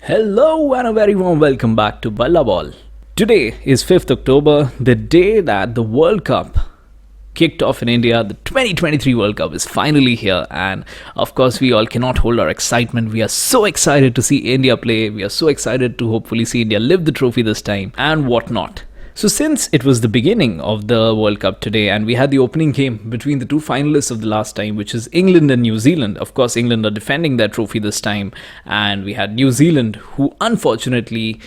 Hello and a very warm welcome back to Balla Ball. Today is 5th October, the day that the World Cup kicked off in India. The 2023 World Cup is finally here, and of course we all cannot hold our excitement. We are so excited to see India play. We are so excited to hopefully see India lift the trophy this time and whatnot. So since it was the beginning of the World Cup today and we had the opening game between the two finalists of the last time, which is England and New Zealand. Of course, England are defending their trophy this time, and we had New Zealand, who unfortunately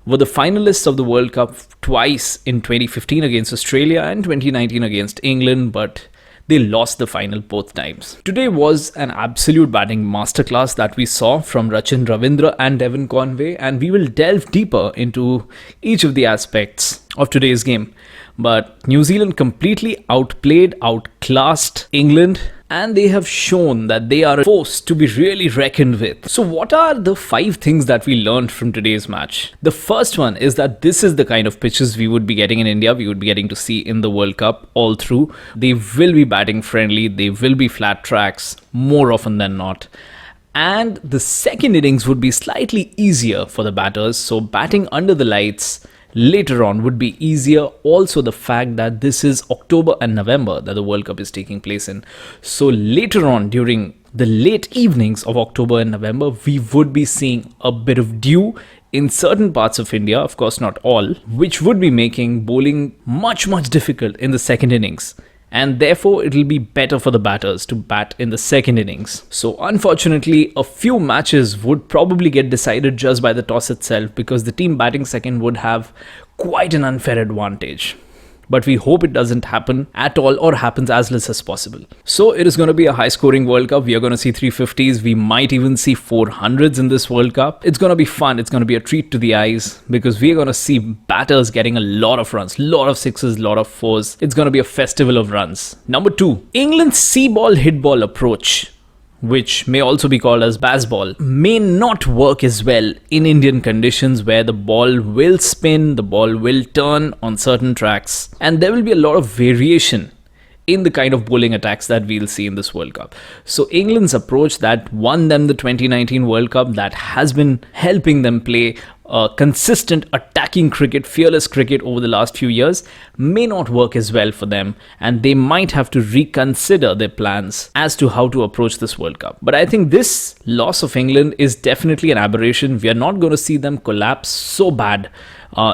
were the finalists of the World Cup twice, in 2015 against Australia and 2019 against England, but they lost the final both times. Today was an absolute batting masterclass that we saw from Rachin Ravindra and Devon Conway, and we will delve deeper into each of the aspects of today's game. But New Zealand completely outplayed, outclassed England, and they have shown that they are a force to be really reckoned with. So what are the 5 things that we learned from today's match? The first one is that this is the kind of pitches we would be getting in India, we would be getting to see in the World Cup all through. They will be batting friendly, they will be flat tracks more often than not. And the second innings would be slightly easier for the batters, so batting under the lights later on would be easier. Also, the fact that this is October and November that the World Cup is taking place in. So later on, during the late evenings of October and November, we would be seeing a bit of dew in certain parts of India, of course not all, which would be making bowling much difficult in the second innings. And therefore it will be better for the batters to bat in the second innings. So unfortunately, a few matches would probably get decided just by the toss itself, because the team batting second would have quite an unfair advantage. But we hope it doesn't happen at all, or happens as less as possible. So it is going to be a high scoring World Cup. We are going to see 350s. We might even see 400s in this World Cup. It's going to be fun. It's going to be a treat to the eyes, because we are going to see batters getting a lot of runs, lot of sixes, lot of fours. It's going to be a festival of runs. Number 2, England's see ball hit ball approach, which may also be called as baseball, may not work as well in Indian conditions, where the ball will spin, the ball will turn on certain tracks, and there will be a lot of variation in the kind of bowling attacks that we'll see in this World Cup. So England's approach that won them the 2019 World Cup, that has been helping them play consistent attacking cricket, fearless cricket over the last few years, may not work as well for them, and they might have to reconsider their plans as to how to approach this World Cup. But I think this loss of England is definitely an aberration. We are not going to see them collapse so bad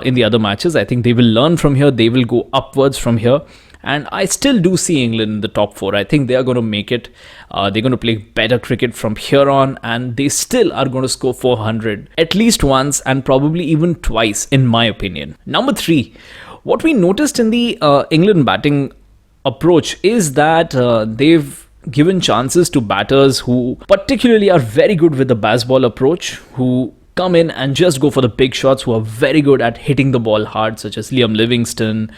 in the other matches. I think they will learn from here, they will go upwards from here. And I still do see England in the top 4. I think they are going to make it. They're going to play better cricket from here on, and they still are going to score 400 at least once, and probably even twice, in my opinion. Number 3, what we noticed in the England batting approach is that they've given chances to batters who particularly are very good with the baseball approach, who come in and just go for the big shots, who are very good at hitting the ball hard, such as Liam Livingstone,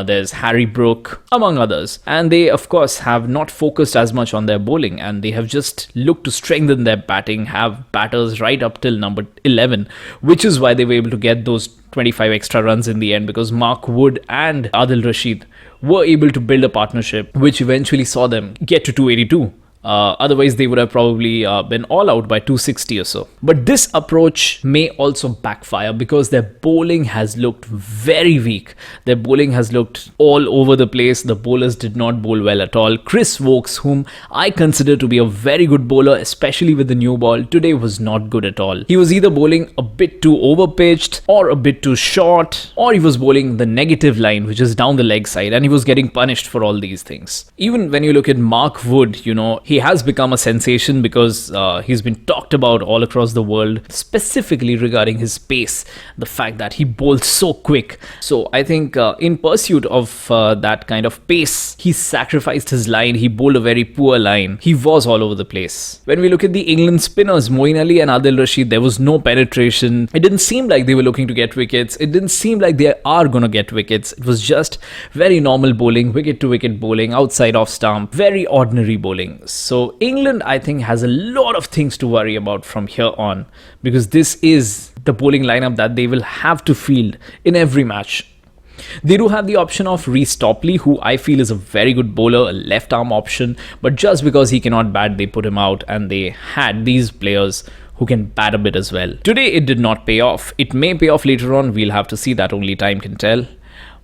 there's Harry Brook, among others. And they, of course, have not focused as much on their bowling, and they have just looked to strengthen their batting, have batters right up till number 11, which is why they were able to get those 25 extra runs in the end, because Mark Wood and Adil Rashid were able to build a partnership, which eventually saw them get to 282. Otherwise, they would have probably been all out by 260 or so. But this approach may also backfire, because their bowling has looked very weak. Their bowling has looked all over the place. The bowlers did not bowl well at all. Chris Wokes, whom I consider to be a very good bowler, especially with the new ball, today was not good at all. He was either bowling a bit too overpitched, or a bit too short, or he was bowling the negative line, which is down the leg side, and he was getting punished for all these things. Even when you look at Mark Wood, he has become a sensation, because he's been talked about all across the world, specifically regarding his pace, the fact that he bowls so quick. So I think in pursuit of that kind of pace, he sacrificed his line. He bowled a very poor line. He was all over the place. When we look at the England spinners, Moeen Ali and Adil Rashid, there was no penetration. It didn't seem like they were looking to get wickets. It didn't seem like they are going to get wickets. It was just very normal bowling, wicket to wicket bowling, outside off stump, very ordinary bowling. So England, I think, has a lot of things to worry about from here on, because this is the bowling lineup that they will have to field in every match. They do have the option of Reece Topley, who I feel is a very good bowler, a left arm option, but just because he cannot bat, they put him out, and they had these players who can bat a bit as well. Today it did not pay off. It may pay off later on. We'll have to see that. Only time can tell.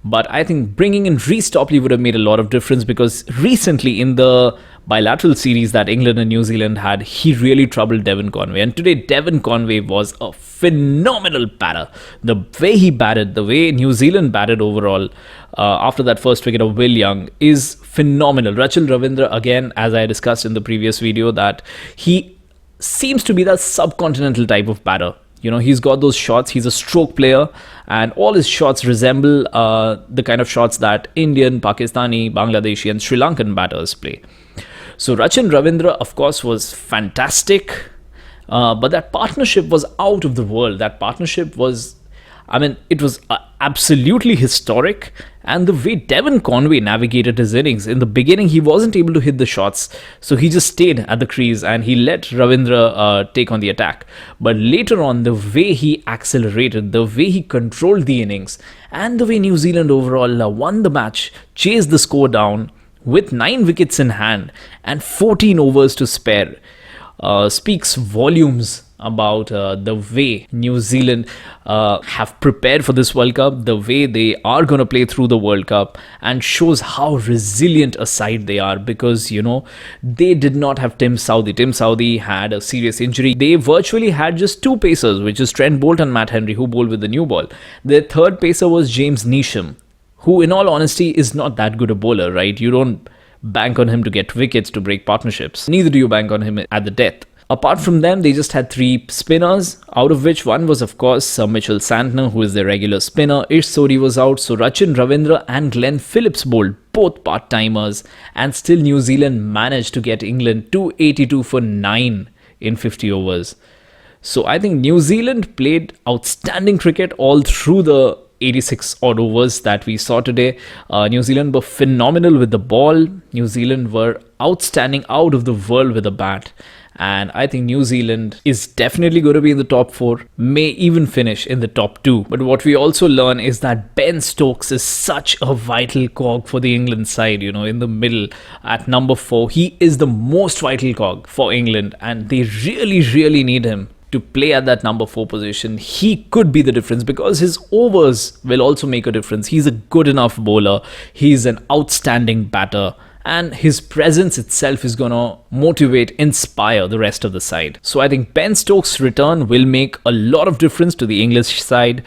But I think bringing in Reece Topley would have made a lot of difference, because recently in the bilateral series that England and New Zealand had, he really troubled Devon Conway. And today Devon Conway was a phenomenal batter. The way he batted, the way New Zealand batted overall after that first wicket of Will Young is phenomenal. Rachel Ravindra, again, as I discussed in the previous video, that he seems to be that subcontinental type of batter. You know, he's got those shots. He's a stroke player, and all his shots resemble the kind of shots that Indian, Pakistani, Bangladeshi and Sri Lankan batters play. So Rachin Ravindra, of course, was fantastic. But that partnership was out of the world. That partnership was, I mean, it was absolutely historic. And the way Devon Conway navigated his innings, in the beginning, he wasn't able to hit the shots. So he just stayed at the crease and he let Ravindra take on the attack. But later on, the way he accelerated, the way he controlled the innings, and the way New Zealand overall won the match, chased the score down with 9 wickets in hand and 14 overs to spare, speaks volumes about the way New Zealand have prepared for this World Cup, the way they are going to play through the World Cup, and shows how resilient a side they are, because, you know, they did not have Tim Southee. Tim Southee had a serious injury. They virtually had just 2 pacers, which is Trent Bolt and Matt Henry, who bowled with the new ball. Their third pacer was James Neesham, who, in all honesty, is not that good a bowler, right? You don't bank on him to get wickets to break partnerships. Neither do you bank on him at the death. Apart from them, they just had 3 spinners, out of which one was, of course, Mitchell Santner, who is their regular spinner. Ish Sodhi was out, so Rachin Ravindra and Glenn Phillips bowled, both part-timers, and still New Zealand managed to get England 282 for 9 in 50 overs. So I think New Zealand played outstanding cricket all through the 86 odd overs that we saw today. New Zealand were phenomenal with the ball. New Zealand were outstanding, out of the world with the bat. And I think New Zealand is definitely going to be in the top 4, may even finish in the top 2. But what we also learn is that Ben Stokes is such a vital cog for the England side, you know, in the middle at number 4. He is the most vital cog for England, and they really, really need him to play at that number 4 position. He could be the difference, because his overs will also make a difference. He's a good enough bowler. He's an outstanding batter. And his presence itself is going to motivate, inspire the rest of the side. So I think Ben Stokes' return will make a lot of difference to the English side.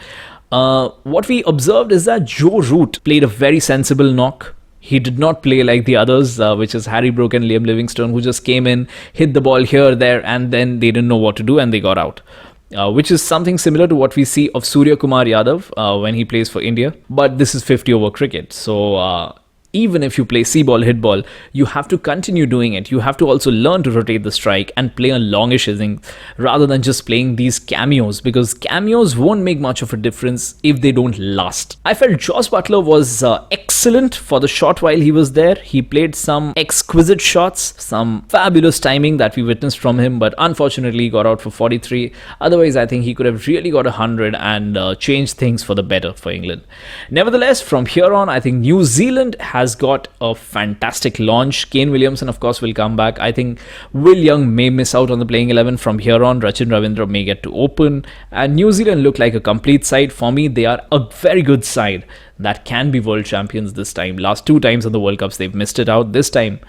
What we observed is that Joe Root played a very sensible knock. He did not play like the others, which is Harry Brook and Liam Livingstone, who just came in, hit the ball here, there, and then they didn't know what to do and they got out. Which is something similar to what we see of Surya Kumar Yadav when he plays for India. But this is 50 over cricket. So even if you play C-ball, hit ball, you have to continue doing it. You have to also learn to rotate the strike and play a longish innings rather than just playing these cameos, because cameos won't make much of a difference if they don't last. I felt Joss Butler was excellent for the short while he was there. He played some exquisite shots, some fabulous timing that we witnessed from him, but unfortunately he got out for 43. Otherwise, I think he could have really got 100 and changed things for the better for England. Nevertheless, from here on, I think New Zealand has got a fantastic launch. Kane Williamson, of course, will come back. I think Will Young may miss out on the playing 11 from here on. Rachin Ravindra may get to open. And New Zealand look like a complete side. For me, they are a very good side that can be world champions this time. Last 2 times in the World Cups, they've missed it out. This time,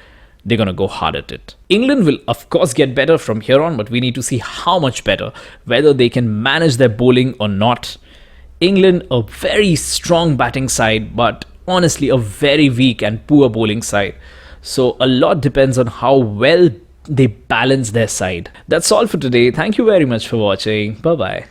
they're going to go hard at it. England will, of course, get better from here on, but we need to see how much better, whether they can manage their bowling or not. England, a very strong batting side, but honestly a very weak and poor bowling side. So a lot depends on how well they balance their side. That's all for today. Thank you very much for watching. Bye bye.